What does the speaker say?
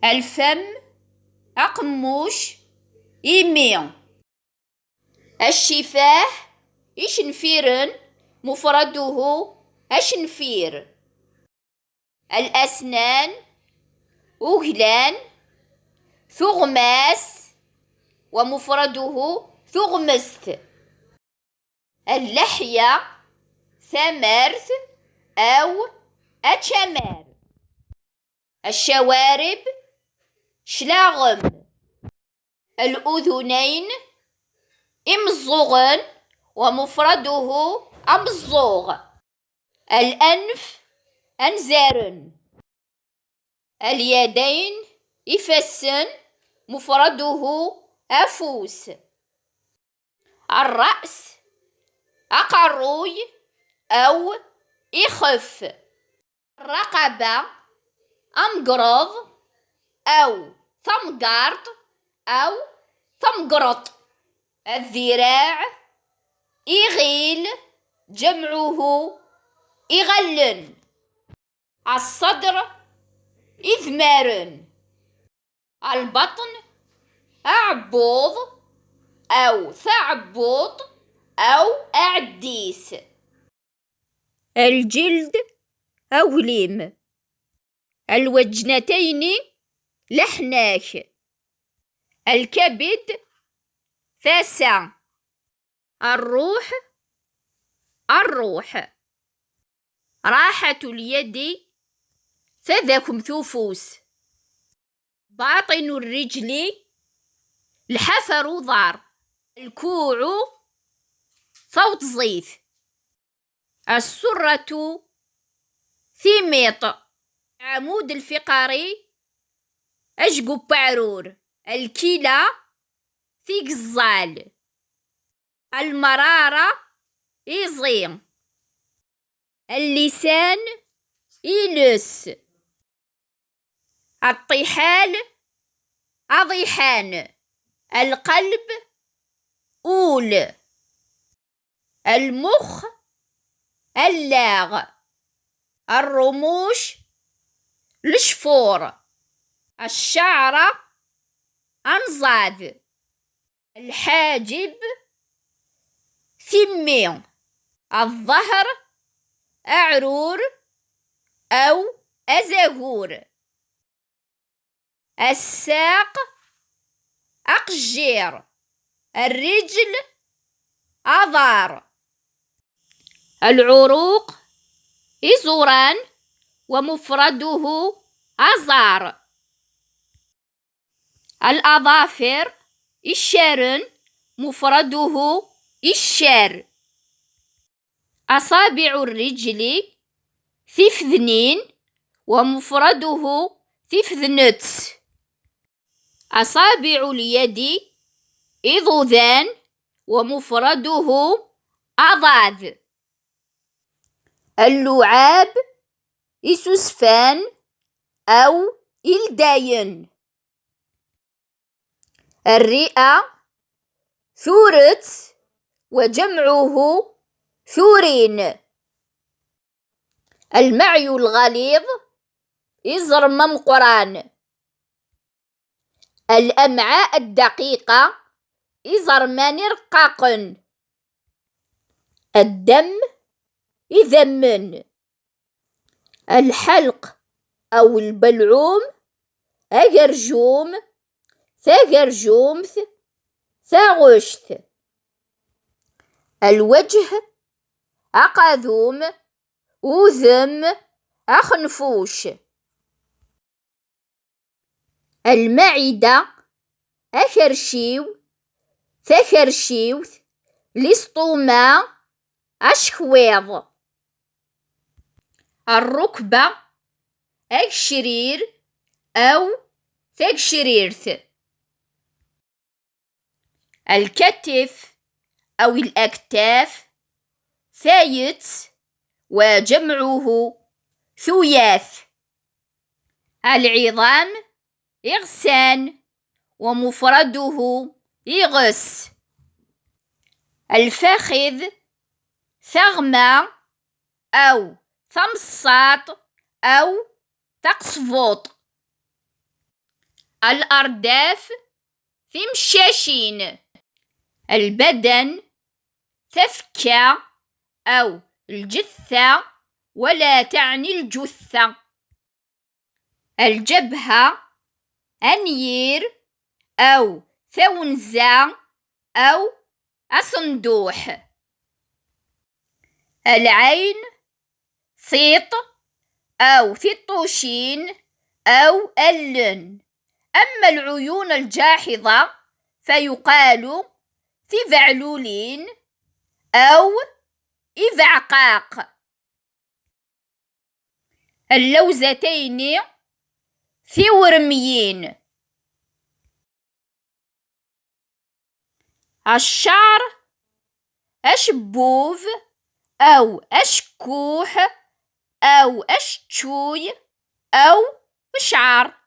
الفم، أقموش، إيمي. الشفاه، إشنفيرن، مفرده أشنفير. الأسنان، أغلان، ثغماس، ومفرده ثغمست. اللحية، ثمرث أو أتشمار. الشوارب، شلاغم. الأذنين، إمزغن، ومفرده أمزغ. الأنف، أنزارن. اليدين، إفسن، مفرده أفوس. الرأس، أقروي أو إخف. الرقبة، أمقرض أو ثمقرط أو ثمقرط. الذراع، إغيل، جمعه إغلن. الصدر، إذمارن. البطن، أعبوض أو ثعبوط أو أعديس. الجلد، أغليم. الوجنتين، لحناك. الكبد، فاسع. الروح، راحة اليد، فذكم ثوفوس. باطن الرجل، الحفر ضار. الكوع، صوت زيث. السرة، ثيميط. العمود الفقري، أشقب بعرور. الكلى، في قزال. المرارة، إيزيم. اللسان، إيلس. الطحال، أضيحان. القلب، أول. المخ، اللاغ. الرموش، الشفور. الشعر، أنصاد. الحاجب، ثمي. الظهر، أعرور أو أزهور. الساق، أقجير. الرجل، أظار. العروق، إزران، ومفرده أزار. الأظافر، إشارن، مفرده إشار. أصابع الرجل، ثفذنين، ومفرده ثفذنتس. أصابع اليد، إضذان، ومفرده أضاذ. اللعاب، إسوسفان أو إلداين. الرئة، ثورت، وجمعه ثورين. المعي الغليظ، إزرمم قران. الأمعاء الدقيقة، إزرمان رقاقن. الدم، إذمن. الحلق أو البلعوم، أجرجوم، ثجرجومث، ثغشث. الوجه، أقذوم، أوذم، أخنفوش. المعدة، أخرشيو، ثخرشيوث، لسطوما، أشخويض. الركبة، أكشرير أو ثكشريرث. الكتف أو الأكتاف، ثايتس، وجمعه ثياث. العظام، إغسان، ومفرده إغس. الفخذ، ثغمة أو ثمصات أو تقصفوط. الأرداف في مشاشين. البدن تفكة أو الجثة ولا تعني الجثة. الجبهة أنير أو ثونزة أو أصندوح. العين ثيط أو ثيطوشين أو اللن. أما العيون الجاحظة فيقال ثيفعلولين أو إذعقاق. اللوزتين ثورميين. الشعر أشبوف أو أشكوح أو أشتشوي أو شعر.